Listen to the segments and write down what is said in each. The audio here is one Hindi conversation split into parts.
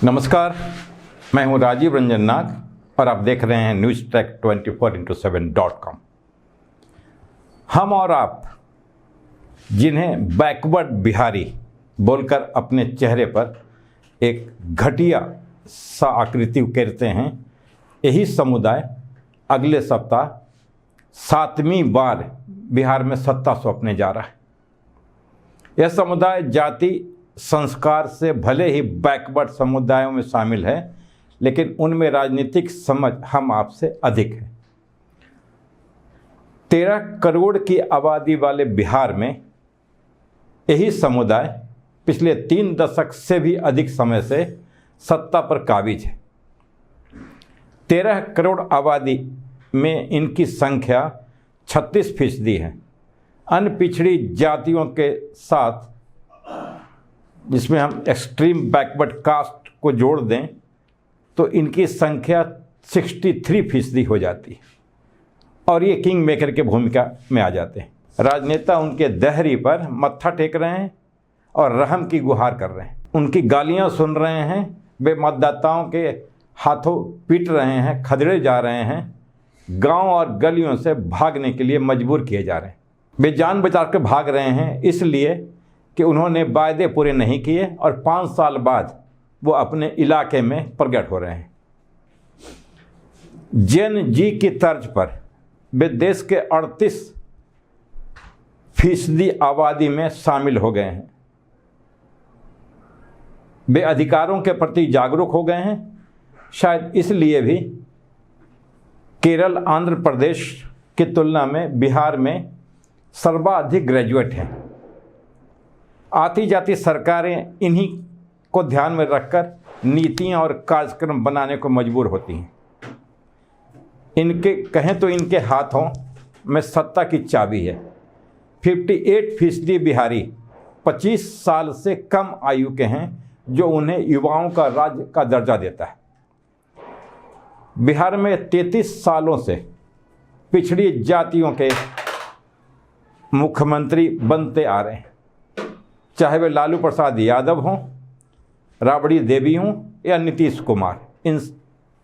नमस्कार, मैं हूं राजीव रंजन नाग और आप देख रहे हैं न्यूज़-टेक 24x7.com। हम और आप जिन्हें बैकवर्ड बिहारी बोलकर अपने चेहरे पर एक घटिया सा आकृति उकेरते हैं, यही समुदाय अगले सप्ताह 7वीं बार बिहार में सत्ता सौंपने जा रहा है। यह समुदाय जाति संस्कार से भले ही बैकवर्ड समुदायों में शामिल है, लेकिन उनमें राजनीतिक समझ हम आपसे अधिक है। 13 करोड़ की आबादी वाले बिहार में यही समुदाय पिछले 3 दशक से भी अधिक समय से सत्ता पर काबिज है। 13 करोड़ आबादी में इनकी संख्या 36% है। अन्य पिछड़ी जातियों के साथ जिसमें हम एक्सट्रीम बैकवर्ड कास्ट को जोड़ दें तो इनकी संख्या 63% हो जाती है और ये किंग मेकर के भूमिका में आ जाते हैं। राजनेता उनके दहरी पर मत्था टेक रहे हैं और रहम की गुहार कर रहे हैं, उनकी गालियां सुन रहे हैं, वे मतदाताओं के हाथों पीट रहे हैं, खदेड़े जा रहे हैं, गांव और गलियों से भागने के लिए मजबूर किए जा रहे हैं। वे जान बचा कर भाग रहे हैं इसलिए कि उन्होंने वायदे पूरे नहीं किए और 5 साल बाद वो अपने इलाके में प्रकट हो रहे हैं। जेन जी की तर्ज पर वे देश के 38% आबादी में शामिल हो गए हैं। वे अधिकारों के प्रति जागरूक हो गए हैं। शायद इसलिए भी केरल, आंध्र प्रदेश की तुलना में बिहार में सर्वाधिक ग्रेजुएट हैं। आती जाती सरकारें इन्हीं को ध्यान में रखकर नीतियां और कार्यक्रम बनाने को मजबूर होती हैं। इनके कहें तो इनके हाथों में सत्ता की चाबी है। 58% बिहारी 25 साल से कम आयु के हैं, जो उन्हें युवाओं का राज्य का दर्जा देता है। बिहार में 33 सालों से पिछड़ी जातियों के मुख्यमंत्री बनते आ रहे हैं, चाहे वे लालू प्रसाद यादव हों, राबड़ी देवी हों या नीतीश कुमार।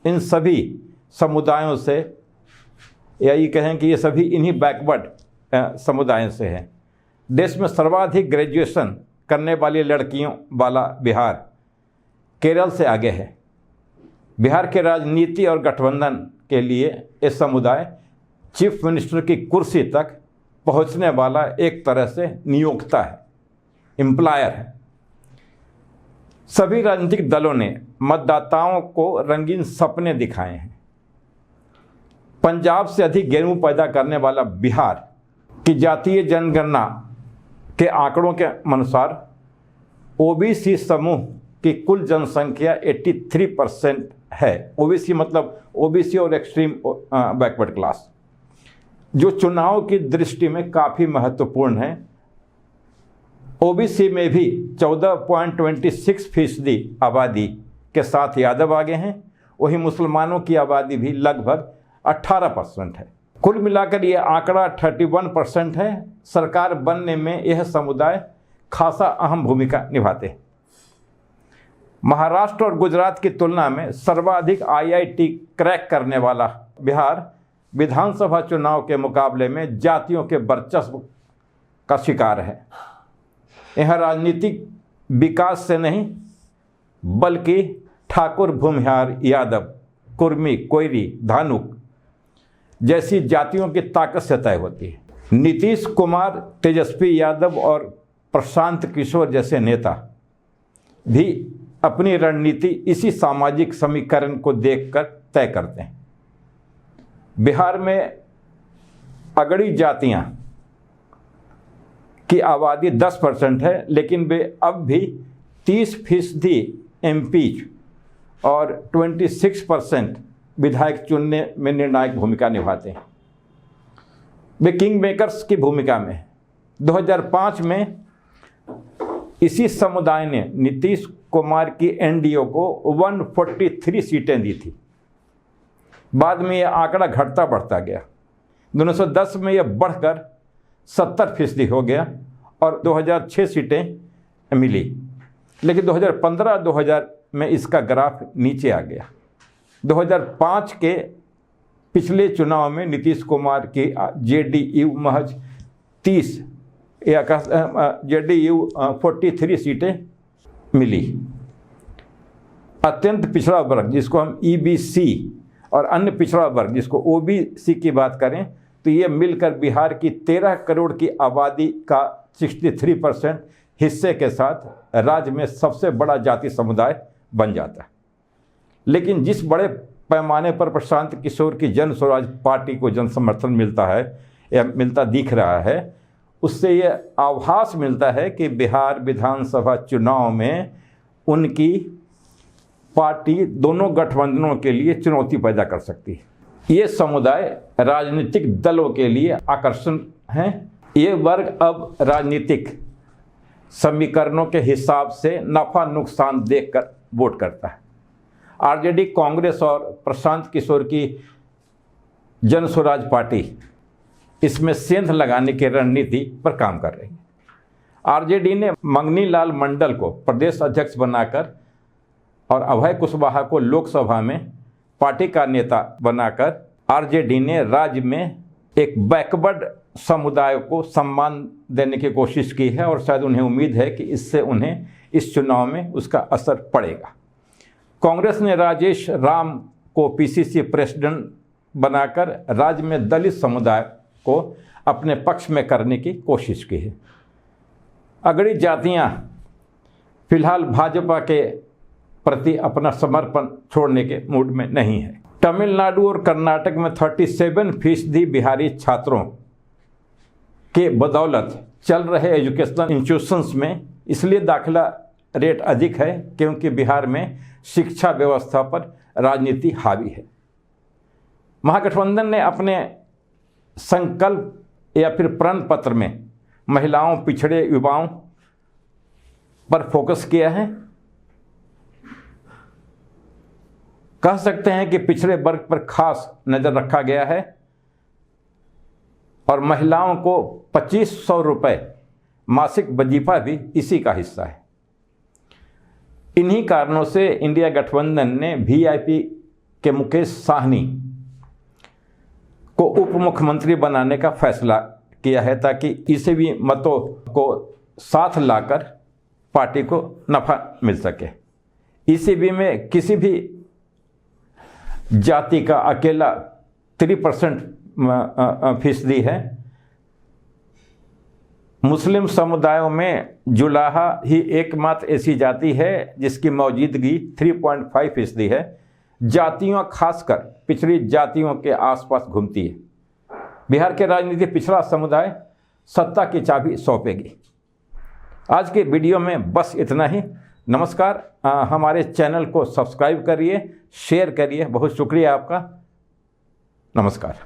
इन सभी समुदायों से, या ये कहें कि ये सभी इन्हीं बैकवर्ड समुदायों से हैं। देश में सर्वाधिक ग्रेजुएशन करने वाली लड़कियों वाला बिहार केरल से आगे है। बिहार के राजनीति और गठबंधन के लिए ये समुदाय चीफ मिनिस्टर की कुर्सी तक पहुंचने वाला एक तरह से नियोक्ता है, एम्प्लॉयर है। सभी राजनीतिक दलों ने मतदाताओं को रंगीन सपने दिखाए हैं। पंजाब से अधिक गेहूं पैदा करने वाला बिहार की जातीय जनगणना के आंकड़ों के अनुसार ओबीसी समूह की कुल जनसंख्या 83% है। ओबीसी मतलब ओबीसी और एक्सट्रीम बैकवर्ड क्लास, जो चुनाव की दृष्टि में काफ़ी महत्वपूर्ण है। ओबीसी में भी 14.26% आबादी के साथ यादव आगे हैं। वहीं मुसलमानों की आबादी भी लगभग 18% है। कुल मिलाकर यह आंकड़ा 31% है। सरकार बनने में यह समुदाय खासा अहम भूमिका निभाते हैं। महाराष्ट्र और गुजरात की तुलना में सर्वाधिक IIT क्रैक करने वाला बिहार विधानसभा चुनाव के मुकाबले में जातियों के वर्चस्व का शिकार है। यह राजनीतिक विकास से नहीं बल्कि ठाकुर, भूमिहार, यादव, कुर्मी, कोयरी, धानुक जैसी जातियों की ताकत से तय होती है। नीतीश कुमार, तेजस्वी यादव और प्रशांत किशोर जैसे नेता भी अपनी रणनीति इसी सामाजिक समीकरण को देखकर तय करते हैं। बिहार में अगड़ी जातियां की आबादी 10% है, लेकिन वे अब भी 30% MP और 26% विधायक चुनने में निर्णायक भूमिका निभाते हैं। वे किंग मेकर्स की भूमिका में 2005 में इसी समुदाय ने नीतीश कुमार की NDO को 143 सीटें दी थी। बाद में यह आंकड़ा घटता बढ़ता गया। 1910 में यह बढ़कर 70% हो गया और 2006 सीटें मिली। लेकिन 2015, में इसका ग्राफ नीचे आ गया। 2005 के पिछले चुनाव में नीतीश कुमार की जेडीयू महज 30 या जेडीयू 43 सीटें मिली। अत्यंत पिछड़ा वर्ग जिसको हम ईबीसी और अन्य पिछड़ा वर्ग जिसको ओबीसी की बात करें तो ये मिलकर बिहार की 13 करोड़ की आबादी का 63% हिस्से के साथ राज्य में सबसे बड़ा जाति समुदाय बन जाता है। लेकिन जिस बड़े पैमाने पर प्रशांत किशोर की जन स्वराज पार्टी को जन समर्थन मिलता है या मिलता दिख रहा है, उससे ये आभास मिलता है कि बिहार विधानसभा चुनाव में उनकी पार्टी दोनों गठबंधनों के लिए चुनौती पैदा कर सकती है। ये समुदाय राजनीतिक दलों के लिए आकर्षण है। ये वर्ग अब राजनीतिक समीकरणों के हिसाब से नफा नुकसान देखकर वोट करता है। आरजेडी, कांग्रेस और प्रशांत किशोर की जन स्वराज पार्टी इसमें सेंध लगाने की रणनीति पर काम कर रही है। आरजेडी ने मंगनी लाल मंडल को प्रदेश अध्यक्ष बनाकर और अभय कुशवाहा को लोकसभा में पार्टी का नेता बनाकर आरजेडी ने राज्य में एक बैकवर्ड समुदाय को सम्मान देने की कोशिश की है और शायद उन्हें उम्मीद है कि इससे उन्हें इस चुनाव में उसका असर पड़ेगा। कांग्रेस ने राजेश राम को पीसीसी प्रेसिडेंट बनाकर राज्य में दलित समुदाय को अपने पक्ष में करने की कोशिश की है। अगड़ी जातियां फिलहाल भाजपा के प्रति अपना समर्पण छोड़ने के मूड में नहीं है। तमिलनाडु और कर्नाटक में 37% बिहारी छात्रों के बदौलत चल रहे एजुकेशनल इंस्टीट्यूशंस में इसलिए दाखिला रेट अधिक है क्योंकि बिहार में शिक्षा व्यवस्था पर राजनीति हावी है। महागठबंधन ने अपने संकल्प या फिर प्रण पत्र में महिलाओं, पिछड़े युवाओं पर फोकस किया है। कह सकते हैं कि पिछड़े वर्ग पर खास नज़र रखा गया है और महिलाओं को 2500 रुपये मासिक वजीफा भी इसी का हिस्सा है। इन्हीं कारणों से इंडिया गठबंधन ने वीआईपी के मुकेश साहनी को उप मुख्यमंत्री बनाने का फैसला किया है ताकि इसे भी मतों को साथ लाकर पार्टी को नफा मिल सके। ईसीबी में किसी भी जाति का अकेला 3% फीसदी है। मुस्लिम समुदायों में जुलाहा ही एकमात्र ऐसी जाति है जिसकी मौजूदगी 3.5% है। जातियां खासकर पिछड़ी जातियों के आसपास घूमती है। बिहार के राजनीति पिछड़ा समुदाय सत्ता की चाबी सौंपेगी। आज के वीडियो में बस इतना ही। नमस्कार। हमारे चैनल को सब्सक्राइब करिए, शेयर करिए। बहुत शुक्रिया आपका। नमस्कार।